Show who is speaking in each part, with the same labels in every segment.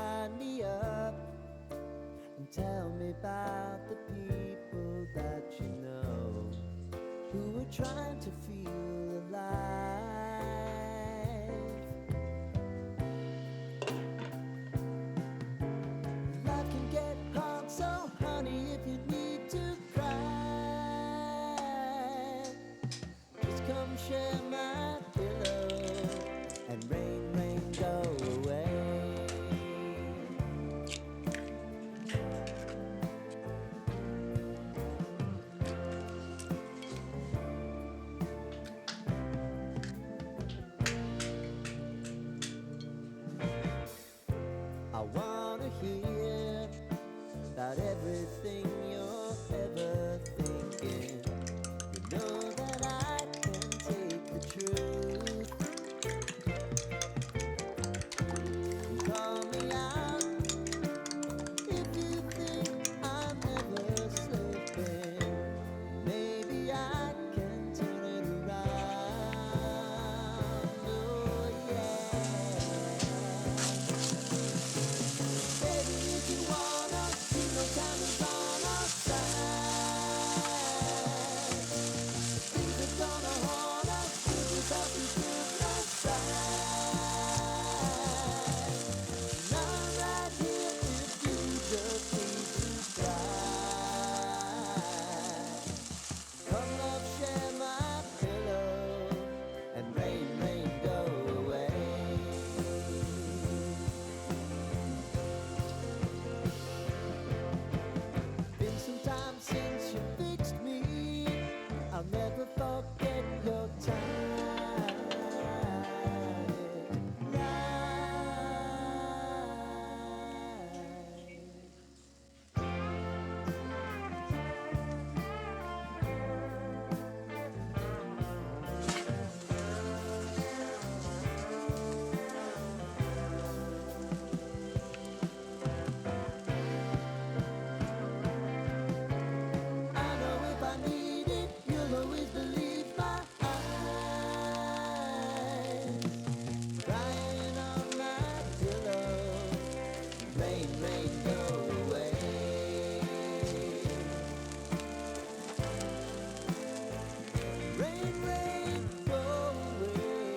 Speaker 1: sign me up and tell me about the people that you know who are trying to feel alive. Life can get hard, so honey, if you need to cry, just come share my pillow and rain, rain, go away. I wanna hear about everything you're ever thinking. You know that I can take the truth. Call me out if you think I'm never sleeping. Maybe I can turn it around. Oh yeah. Baby, if you wanna, you know time is on our side. Things are gonna haunt us, we'll just have to give no side. And I'm right here if you just need to cry. Come love, share my pillow, and rain, rain, go away. Been some time since you fixed me. I'll never forget your time. I know if I need it, you'll always believe my eyes. Crying on my pillow, rain, rain, go away. Rain, rain, go away.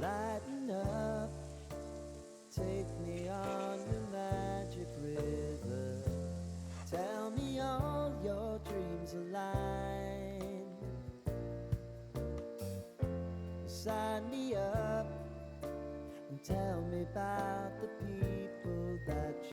Speaker 1: Lighten up, take me on your magic river. Tell me all your dreams align. Sign me up and tell me about the people that you